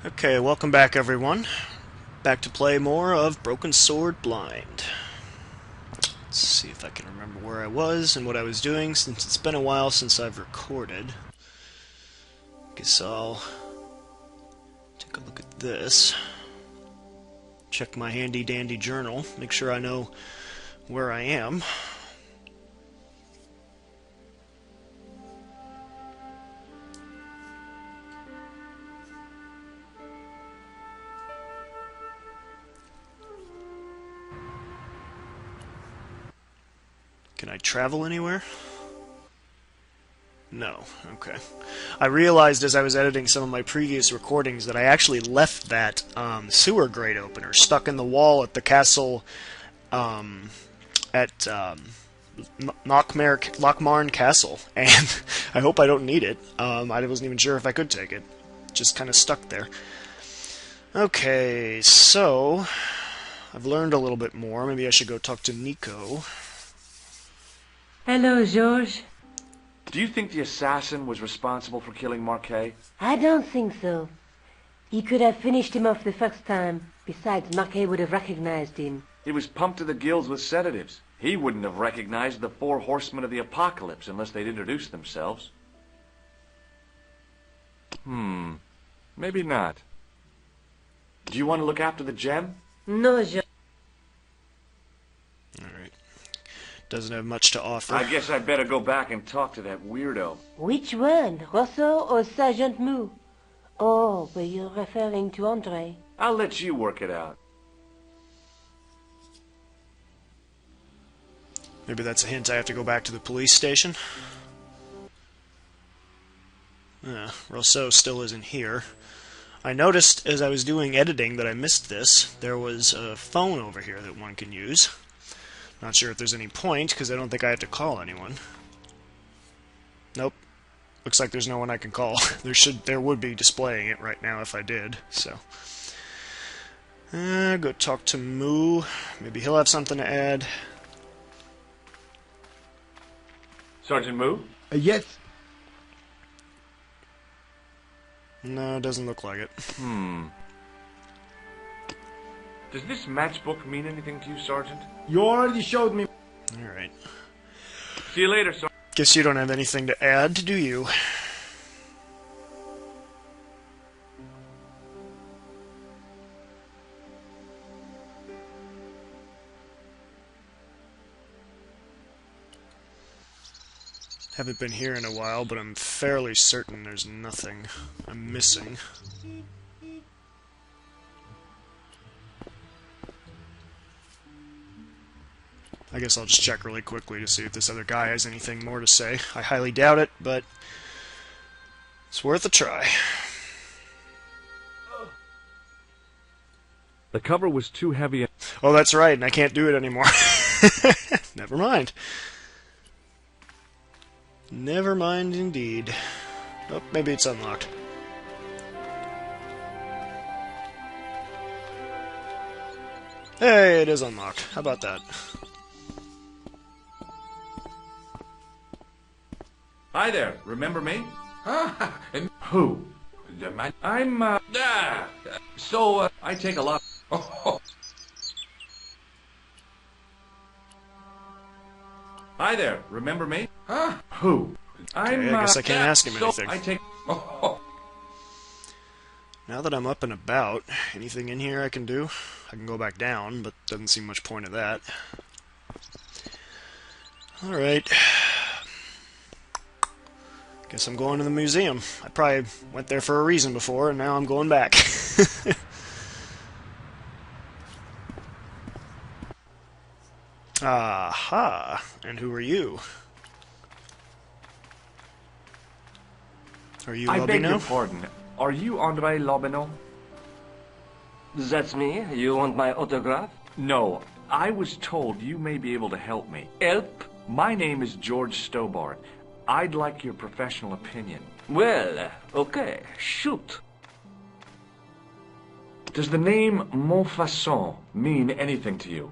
Okay, welcome back everyone. Back to play more of Broken Sword Blind. Let's see if I can remember where I was and what I was doing, since it's been a while since I've recorded. Guess I'll take a look at this. Check my handy dandy journal, make sure I know where I am. Can I travel anywhere? No. Okay. I realized as I was editing some of my previous recordings that I actually left that sewer grate opener stuck in the wall at the castle at Lochmarn Castle, and I hope I don't need it. I wasn't even sure if I could take it. Just kind of stuck there. Okay, so I've learned a little bit more. Maybe I should go talk to Nico. Hello, George. Do you think the assassin was responsible for killing Marquet? I don't think so. He could have finished him off the first time. Besides, Marquet would have recognized him. He was pumped to the gills with sedatives. He wouldn't have recognized the four horsemen of the apocalypse unless they'd introduced themselves. Maybe not. Do you want to look after the gem? No, George. Alright. Doesn't have much to offer. I guess I'd better go back and talk to that weirdo. Which one, Rosso or Sergeant Mou? Oh, but you're referring to Andre. I'll let you work it out. Maybe that's a hint I have to go back to the police station. Rosso still isn't here. I noticed as I was doing editing that I missed this. There was a phone over here that one can use. Not sure if there's any point, because I don't think I have to call anyone. Nope. Looks like there's no one I can call. There would be displaying it right now if I did, so. Go talk to Moo. Maybe he'll have something to add. Sergeant Moo? Yes. No, doesn't look like it. Does this matchbook mean anything to you, Sergeant? You already showed me. Alright. See you later, Sergeant. Guess you don't have anything to add, do you? Haven't been here in a while, but I'm fairly certain there's nothing I'm missing. I guess I'll just check really quickly to see if this other guy has anything more to say. I highly doubt it, but it's worth a try. The cover was too heavy. Oh, that's right, and I can't do it anymore. Never mind. Never mind indeed. Oh, maybe it's unlocked. Hey, it is unlocked. How about that? Hi there, remember me? And Who? the man. I'm, I take a lot. Oh, Hi there, remember me? huh? Who? Okay, I guess I can't ask him anything. I take... Oh, Now that I'm up and about, anything in here I can do? I can go back down, but doesn't seem much point of that. Alright. Guess I'm going to the museum. I probably went there for a reason before, and now I'm going back. Aha! And who are you? Are you I beg your Lobino? pardon. Are you Andre Lobineau? That's me. You want my autograph? No, I was told you may be able to help me. Help? My name is George Stobart. I'd like your professional opinion. Well, okay. Shoot. Does the name Montfaucon mean anything to you?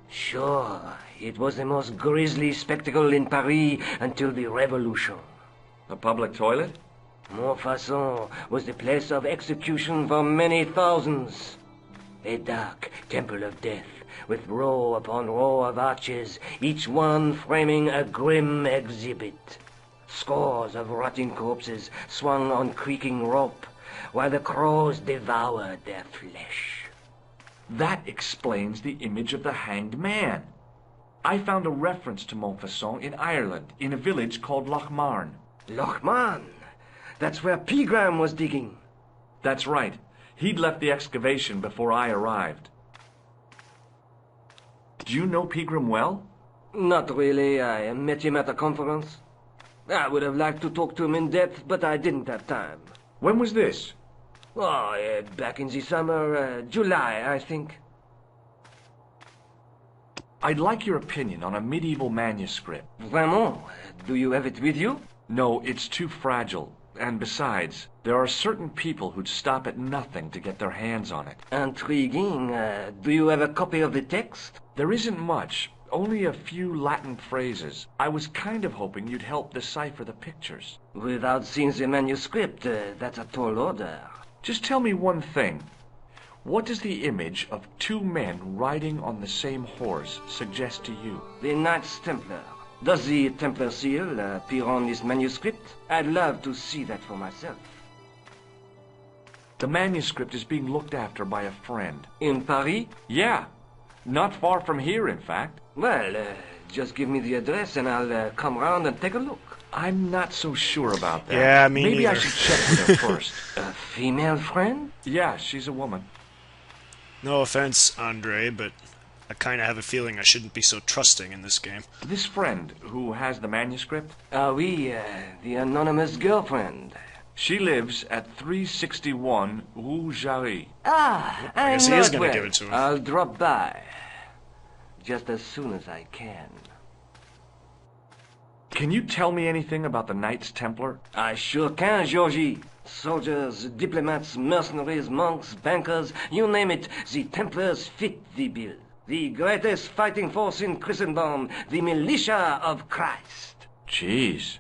Sure. It was the most grisly spectacle in Paris until the Revolution. A public toilet? Montfaucon was the place of execution for many thousands. A dark temple of death, with row upon row of arches, each one framing a grim exhibit. Scores of rotting corpses swung on creaking rope, while the crows devoured their flesh. That explains the image of the hanged man. I found a reference to Montfaucon in Ireland, in a village called Lochmarn. Lochmarn! That's where Pegram was digging. That's right. He'd left the excavation before I arrived. Do you know Pegram well? Not really. I met him at a conference. I would have liked to talk to him in depth, but I didn't have time. When was this? Oh, back in the summer, July, I think. I'd like your opinion on a medieval manuscript. Vraiment? Do you have it with you? No, it's too fragile. And besides, there are certain people who'd stop at nothing to get their hands on it. Intriguing. Do you have a copy of the text? There isn't much, only a few Latin phrases. I was kind of hoping you'd help decipher the pictures. Without seeing the manuscript, that's a tall order. Just tell me one thing. What does the image of two men riding on the same horse suggest to you? The Knights Templar. Does the Templar seal appear on this manuscript? I'd love to see that for myself. The manuscript is being looked after by a friend. In Paris? Yeah. Not far from here, in fact. Well, just give me the address and I'll come round and take a look. I'm not so sure about that. Yeah, me Maybe I neither. should check with her first. A female friend? Yeah, she's a woman. No offense, Andre, but I kind of have a feeling I shouldn't be so trusting in this game. This friend who has the manuscript, Oui, the anonymous girlfriend. she lives at 361 Rue Jarry. Ah, I guess he know is it gonna well. give it to him. I'll drop by. Just as soon as I can. Can you tell me anything about the Knights Templar? I sure can, Georgie. Soldiers, diplomats, mercenaries, monks, bankers, you name it, the Templars fit the bill. The greatest fighting force in Christendom, the militia of Christ. Jeez.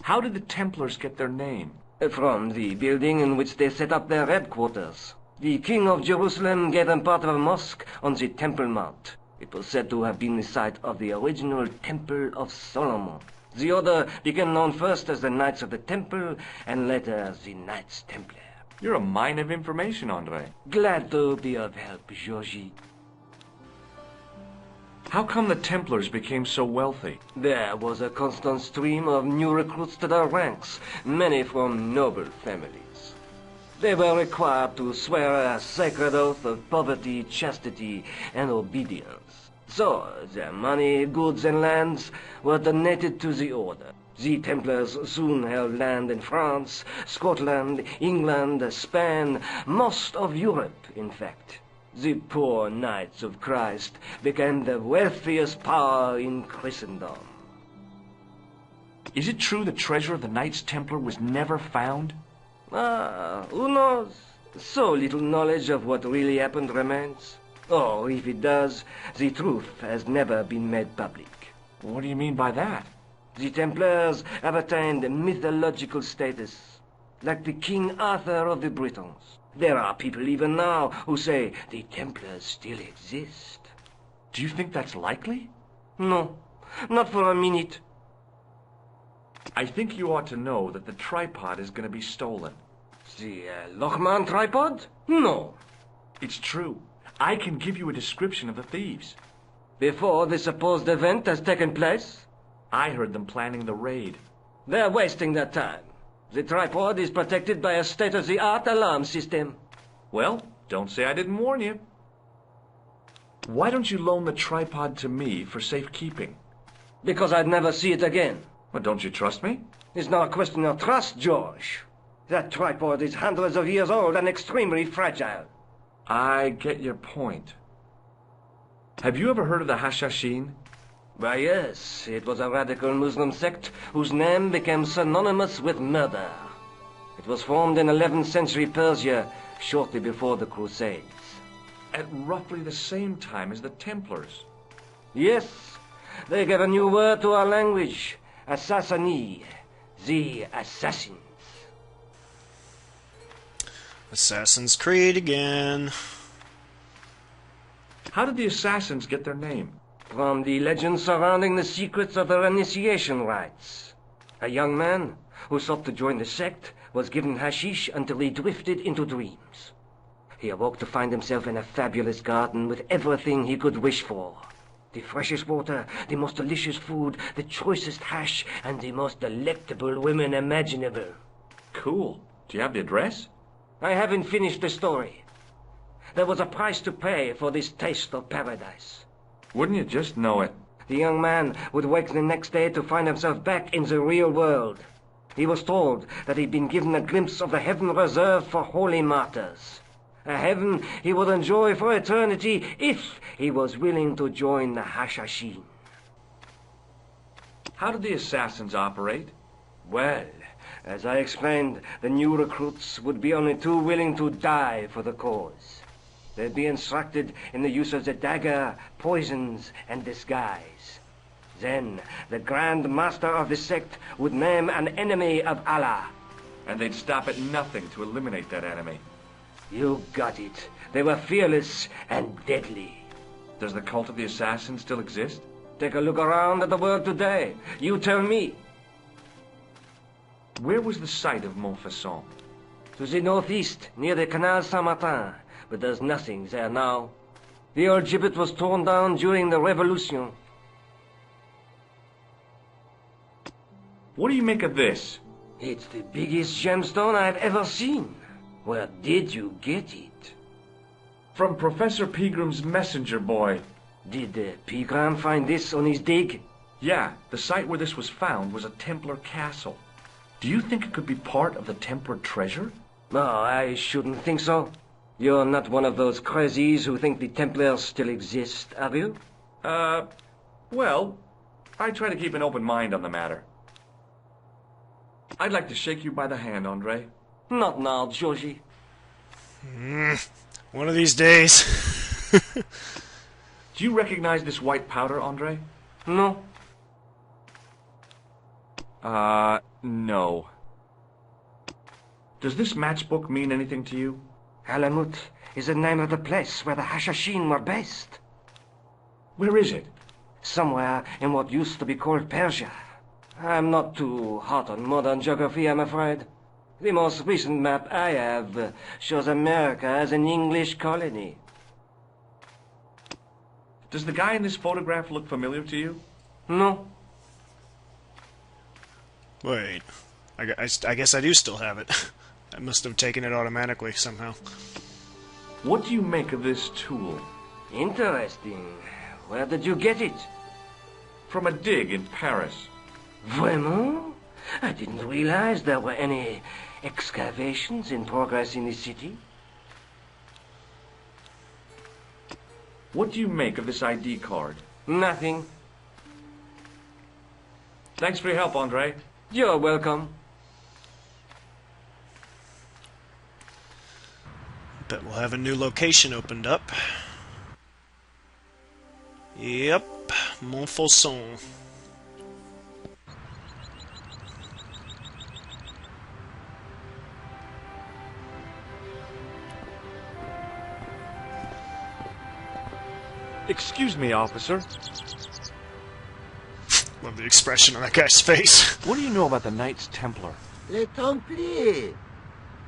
How did the Templars get their name? From the building in which they set up their headquarters. The King of Jerusalem gave them part of a mosque on the Temple Mount. It was said to have been the site of the original Temple of Solomon. The order became known first as the Knights of the Temple, and later as the Knights Templar. You're a mine of information, Andre. Glad to be of help, Georgie. How come the Templars became so wealthy? There was a constant stream of new recruits to their ranks, many from noble families. They were required to swear a sacred oath of poverty, chastity, and obedience. So, their money, goods, and lands were donated to the order. The Templars soon held land in France, Scotland, England, Spain, most of Europe, in fact. The poor Knights of Christ became the wealthiest power in Christendom. Is it true the treasure of the Knights Templar was never found? Who knows? So little knowledge of what really happened remains. Or, if it does, the truth has never been made public. What do you mean by that? The Templars have attained mythological status, like the King Arthur of the Britons. There are people even now who say the Templars still exist. Do you think that's likely? No, not for a minute. I think you ought to know that the tripod is going to be stolen. The Lochman tripod? No. It's true. I can give you a description of the thieves. Before the supposed event has taken place? I heard them planning the raid. They're wasting their time. The tripod is protected by a state-of-the-art alarm system. Well, don't say I didn't warn you. Why don't you loan the tripod to me for safekeeping? Because I'd never see it again. Well, don't you trust me? It's not a question of trust, George. That tripod is hundreds of years old and extremely fragile. I get your point. Have you ever heard of the Hashashin? Why, yes, it was a radical Muslim sect whose name became synonymous with murder. It was formed in 11th century Persia, shortly before the Crusades. At roughly the same time as the Templars. Yes, they gave a new word to our language, Assassini. The assassins. Assassin's Creed again. How did the assassins get their name? From the legend surrounding the secrets of their initiation rites. A young man who sought to join the sect was given hashish until he drifted into dreams. He awoke to find himself in a fabulous garden with everything he could wish for. The freshest water, the most delicious food, the choicest hash, and the most delectable women imaginable. Cool. Do you have the address? I haven't finished the story. There was a price to pay for this taste of paradise. Wouldn't you just know it? The young man would wake the next day to find himself back in the real world. He was told that he'd been given a glimpse of the heaven reserved for holy martyrs. A heaven he would enjoy for eternity if he was willing to join the Hashashin. How did the assassins operate? Well, as I explained, the new recruits would be only too willing to die for the cause. They'd be instructed in the use of the dagger, poisons, and disguise. Then, the Grand Master of the sect would name an enemy of Allah. And they'd stop at nothing to eliminate that enemy. You got it. They were fearless and deadly. Does the cult of the assassins still exist? Take a look around at the world today. You tell me. Where was the site of Montfaucon? To the northeast, near the Canal Saint-Martin, but there's nothing there now. The old gibbet was torn down during the Revolution. What do you make of this? It's the biggest gemstone I've ever seen. Where did you get it? From Professor Pegram's messenger boy. Did Pegram find this on his dig? Yeah, the site where this was found was a Templar castle. Do you think it could be part of the Templar treasure? No, I shouldn't think so. You're not one of those crazies who think the Templars still exist, are you? Well, I try to keep an open mind on the matter. I'd like to shake you by the hand, Andre. Not now, Georgie. One of these days. Do you recognize this white powder, Andre? No. No. Does this matchbook mean anything to you? Alamut is the name of the place where the Hashashin were based. Where is it? Somewhere in what used to be called Persia. I'm not too hot on modern geography, I'm afraid. The most recent map I have shows America as an English colony. Does the guy in this photograph look familiar to you? No. Wait. I guess I do still have it. I must have taken it automatically somehow. What do you make of this tool? Interesting. Where did you get it? From a dig in Paris. Vraiment? I didn't realize there were any excavations in progress in the city. What do you make of this ID card? Nothing. Thanks for your help, Andre. You're welcome. Bet we'll have a new location opened up. Yep, Montfaucon. Excuse me, officer. Love the expression on that guy's face. What do you know about the Knights Templar? Les Templiers.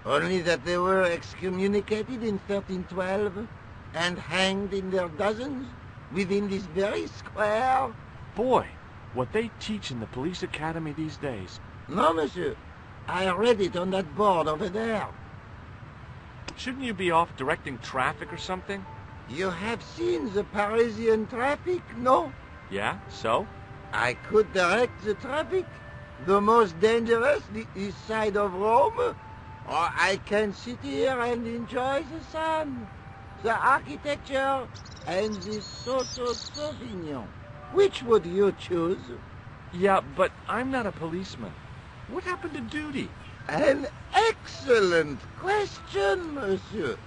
Only that they were excommunicated in 1312 and hanged in their dozens within this very square. Boy, what they teach in the police academy these days. No, monsieur. I read it on that board over there. Shouldn't you be off directing traffic or something? You have seen the Parisian traffic, no? Yeah, so? I could direct the traffic. The most dangerous, the east side of Rome. Or I can sit here and enjoy the sun, the architecture, and the Sauvignon. Which would you choose? Yeah, but I'm not a policeman. What happened to duty? An excellent question, monsieur.